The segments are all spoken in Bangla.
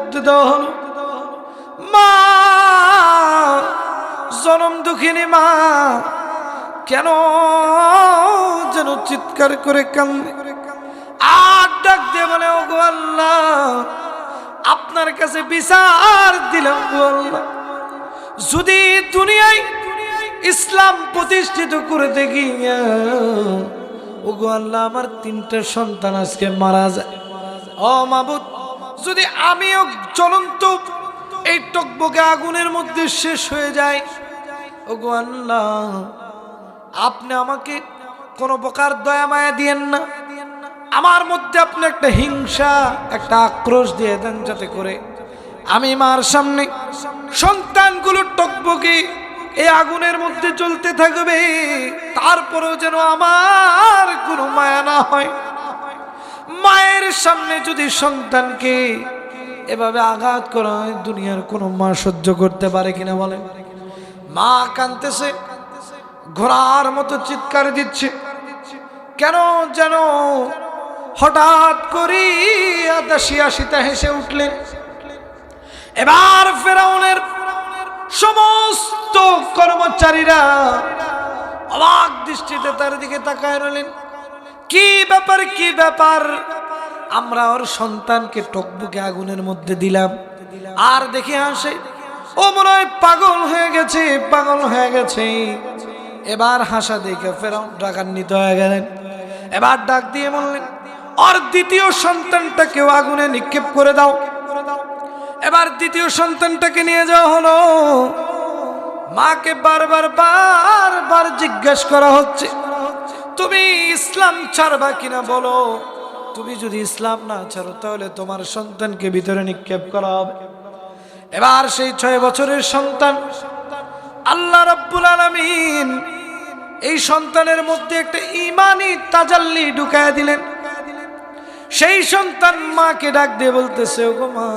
মধ্যে দেওয়া হলো। মা, জনম দুঃখিনী মা কেন যেন চিৎকার করে কান্দে, আর ডাক দিয়ে বলে, ওগো আল্লাহ, আপনার কাছে বিচার দিলাম গো আল্লাহ, যদি দুনিয়ায় ইসলাম প্রতিষ্ঠিত করতে গিয়া ওগো আল্লাহ আমার 3টা সন্তান আজকে মারা যায়, ও মাবুদ, যদি আমিও জ্বলন্ত এই টকবকে আগুনের মধ্যে শেষ হয়ে যায়, ওগো আল্লাহ, আপনি আমাকে কোনো প্রকার দয়া মায়া দিয়েন না, আমার মধ্যে আপনি একটা হিংসা, একটা আক্রোশ দিয়ে দেন, যাতে করে আমি মার সামনে সন্তানগুলো টকবকে এই আগুনের মধ্যে চলতে থাকবে, তারপরেও যেন আমার কোনো মায়া না হয়। মায়ের সামনে যদি সন্তানকে এভাবে আঘাত করা হয়, দুনিয়ার কোনো মা সহ্য করতে পারে কিনা বলেন? মা কাঁদতেছে, ঘোড়ার মতো চিৎকার দিচ্ছে, কেন যেন হঠাৎ করে দাসী হেসে উঠলেন। এবার ফেরাউনের সমস্ত কর্মচারীরা অবাক দৃষ্টিতে তার দিকে তাকায় রইলেন। কি ব্যাপার, কি ব্যাপার? আমরা ওর সন্তানকে টকবকে আগুনের মধ্যে দিলাম, আর দেখে আসে ও মনে হয় পাগল হয়ে গেছে, পাগল হয়ে গেছে। এবার হাসা দেখে ফেরাউন রাগান্বিত হয়ে গেলেন। এবার ডাক দিয়ে বললেন, ওর দ্বিতীয় সন্তানটাকেও আগুনে নিক্ষেপ করে দাও। এবার দ্বিতীয় সন্তানটাকে নিয়ে যাওয়া হলো। মাকে বারবার জিজ্ঞাসা করা হচ্ছে, তুমি ইসলাম ছাড়বা কিনা বলো, তুমি যদি ইসলাম না ছাড়ো তাহলে তোমার সন্তানকে ভিতরে নিক্ষেপ করা হবে। এবার সেই 6 বছরের সন্তান, আল্লাহ রাব্বুল আলামিন এই সন্তানের মধ্যে একটা ঈমানি তাজাল্লি ঢুকায়া দিলেন। সেই সন্তান মাকে ডাক দিয়ে বলতেছে, ওগো মা,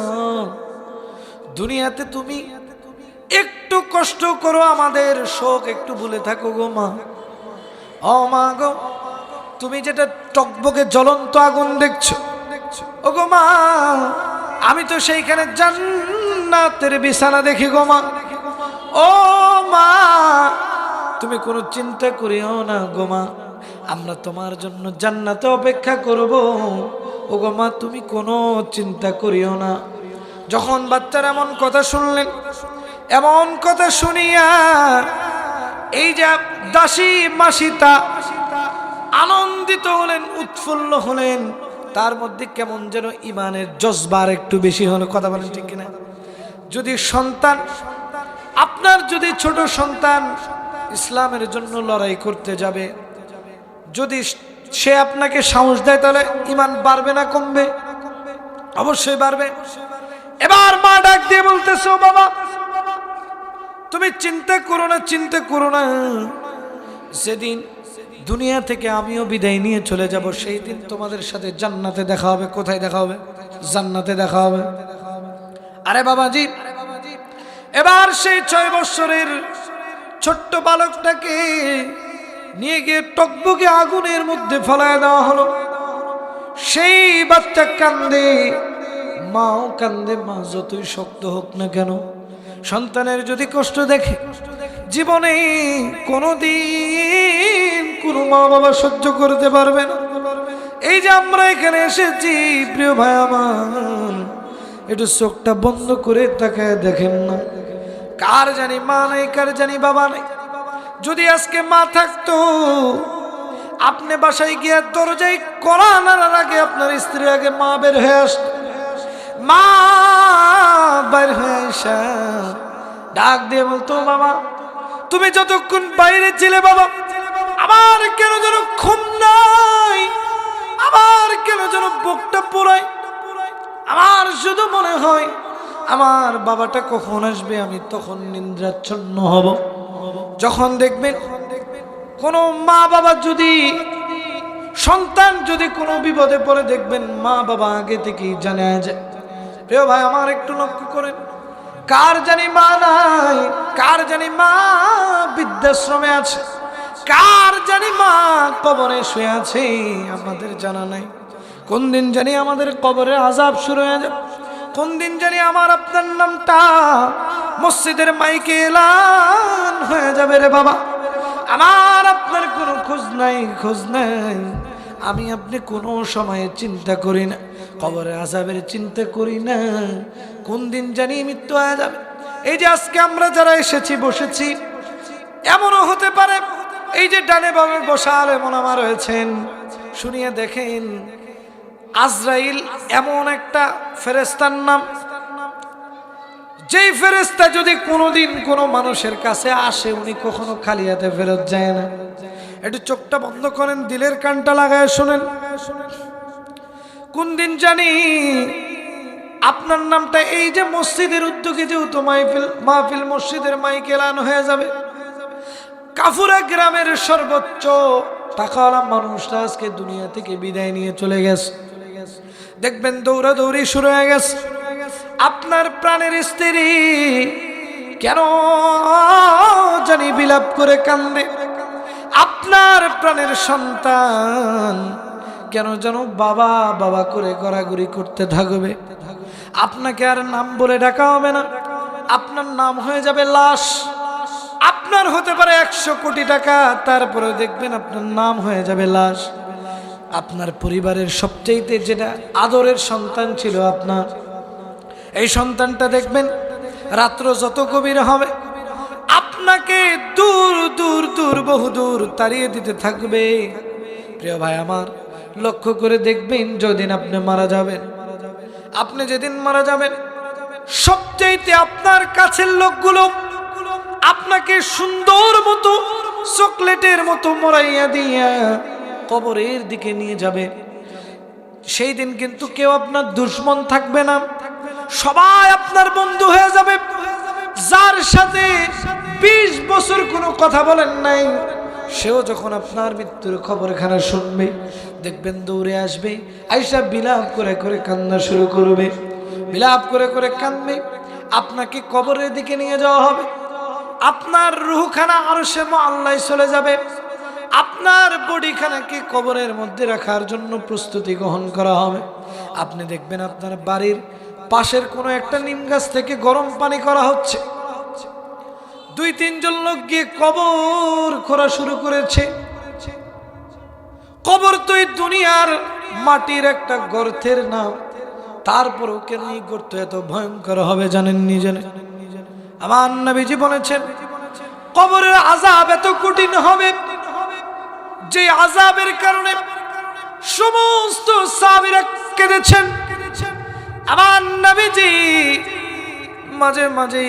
দুনিয়াতে তুমি একটু কষ্ট করো, আমাদের শোক একটু ভুলে থাকো গো মা। ও মা গো, তুমি যেটা টকবকে জ্বলন্ত আগুন দেখছো, ওগো মা, আমি তো সেইখানে জান্নাতের বিছানা দেখি গো মা। ও মা, তুমি কোনো চিন্তা করিও না গো মা, আমরা তোমার জন্য জান্নাতে অপেক্ষা করব। ওগো মা, তুমি কোনো চিন্তা করিও না। যখন বাচ্চারা এমন কথা শুনলেন, এমন কথা শুনিয়া এই যে দাসী মাসিতা আনন্দিত হলেন, উৎফুল্ল হলেন, তার মধ্যে কেমন যেন ইমানের জজবার একটু বেশি হলো। কথা বলেন ঠিক কিনা? যদি সন্তান, আপনার যদি ছোট সন্তান ইসলামের জন্য লড়াই করতে যাবে, যদি সে আপনাকে সাহস দেয়, তাহলে ইমান বাড়বে না কমবে? অবশ্যই বাড়বে। এবার মা ডাক দিয়ে বলতেছে, ও বাবা, তুমি চিন্তা করো না, চিন্তা করো না, যেদিন দুনিয়া থেকে আমিও বিদায় নিয়ে চলে যাব, সেই দিন তোমাদের সাথে জান্নাতে দেখা হবে। কোথায় দেখা হবে? জান্নাতে দেখা হবে। আরে বাবাজি, এবার সেই 6 বছরের ছোট্ট বালকটাকে নিয়ে গিয়ে টকবকে আগুনের মধ্যে ফেলায় দেওয়া হলো। সেই বাচ্চা কান্দে, মাও কান্দে। মা যতই শক্ত হোক না কেন, সন্তানের যদি কষ্ট দেখে, জীবনে কোনোদিন কোনো মা বাবা সহ্য করতে পারবে না। এই যে আমরা এখানে এসেছি, প্রিয় ভাই আমার, একটু চোখটা বন্ধ করে তাকায় দেখেন না, কার জানি মা নাই, কার জানি বাবা নাই। যদি আজকে মা থাকতো, আপনি বাসায় গিয়ে দরজায় কড়া নাড়ার আগে আপনার স্ত্রী আগে মা বের হয়ে আসতো। মা বের হয়ে আসা ডাক দিয়ে বলতো, বাবা, তুমি যতক্ষণ বাইরে ছিলে বাবা, আমার কেন যেন ঘুম নাই, আমার কেন যেন বুকটা পোড়ায়, আমার শুধু মনে হয় আমার বাবাটা কখন আসবে, আমি তখন নিদ্রাচ্ছন্ন হব। যখন দেখবেন কোন মা বাবা যদি, সন্তান যদি কোনো বিপদে পড়ে, দেখবেন মা বাবা আগে থেকেই জানা যায়। প্রিয় ভাই আমার, একটু লক্ষ্য করেন, কার জানি মা নাই, কার জানি মা বৃদ্ধাশ্রমে আছে, কার জানি মা কবরে শুয়ে আছে, আমাদের জানা নাই। কোন দিন জানি আমাদের কবরের আযাব শুরু হয়ে যাবে। কোন দিন জানি আমার আপনার নামটা মসজিদের মাইকে এলান হয়ে যাবে রে বাবা। আমার আপনার কোনো খোঁজ নাই, খোঁজ নাই। আমি আপনি কোনো সময়ে চিন্তা করি না, কবরের আযাবের চিন্তা করি না, কোন দিন জানি মৃত্যু হয়ে যাবে। এই যে আজকে আমরা যারা এসেছি বসেছি, এমনও হতে পারে এই যে ডানে বামে বসা এমন আমার রয়েছেন, শুনিয়ে দেখেন আজরাইল এমন একটা ফেরেশতার নাম, যেই ফেরেশতা যদি কোনোদিন কোনো মানুষের কাছে আসে উনি কখনো খালি হাতে ফেরত যায় না। একটু চোখটা বন্ধ করেন, দিলের কানটা লাগায় শুনেন। কোন দিন জানি আপনার নামটা এই যে মসজিদের উদ্যোগে যেহেতু মাহফিল মসজিদের মাইকে এলান হয়ে যাবে, কাফুরা গ্রামের সর্বোচ্চ টাকাওয়ালা মানুষরা আজকে দুনিয়া থেকে বিদায় নিয়ে চলে গেছে। দেখবেন দৌড়াদৌড়ি শুরু হয়ে গেছে। আপনার প্রাণের স্ত্রী কেন জানি বিলাপ করে কান্দে, আপনার প্রাণের সন্তান কেন যেন বাবা বাবা করে গড়াগড়ি করতে থাকবে। আপনাকে আর নাম বলে ডাকা হবে না, আপনার নাম হয়ে যাবে লাশ। আপনার হতে পারে 100 কোটি টাকা, তারপরে দেখবেন আপনার নাম হয়ে যাবে লাশ। আপনার পরিবারের সবচেয়ে যেটা আদরের সন্তান ছিল আপনার, এই সন্তানটা দেখবেন রাত্র যত গভীর হবে আপনাকে দূর দূর দূর বহু দূর তাড়িয়ে দিতে থাকবে। প্রিয় ভাই আমার, লক্ষ্য করে দেখবেন যেদিন আপনি মারা যাবেন, আপনি যেদিন মারা যাবেন সবচেয়ে আপনার কাছের লোকগুলো আপনাকে সুন্দর মতো চকলেটের মতো মোড়াইয়া দিয়া কবরের দিকে নিয়ে যাবে। সেই দিন কিন্তু কেউ আপনার দুশমন থাকবে না, সবাই আপনার বন্ধু হয়ে যাবে। যার সাথে 20 বছর কোনো কথা বলেন নাই, সেও যখন আপনার মৃত্যুর খবরখানা শুনবে দেখবেন দৌড়ে আসবে, আইসা বিলাপ করে করে কান্না শুরু করবে, বিলাপ করে করে কাঁদবে। আপনাকে কবরের দিকে নিয়ে যাওয়া হবে, আপনার রূহখানা আরশে মুআল্লায় চলে যাবে, আপনার বডিখানাকে কবরের মধ্যে রাখার জন্য প্রস্তুতি গ্রহণ করা হবে। আপনি দেখবেন আপনার বাড়ির পাশের কোনো একটা নিম গাছ থেকে গরম পানি করা হচ্ছে, 2-3 জন লোক গিয়ে কবর খোঁড়া শুরু করেছে। কবর তো এই দুনিয়ার মাটির একটা গর্তের নাম, তারপরেও কেন এই গর্ত এত ভয়ঙ্কর হবে জানেননি? জানেন? আমার নবীজি বলেছেন কবরের আযাব এত কঠিন হবে যে আযাবের কারণে সমস্ত সাহাবীরা কেঁদেছেন। আমার নবীজি মাঝে মাঝে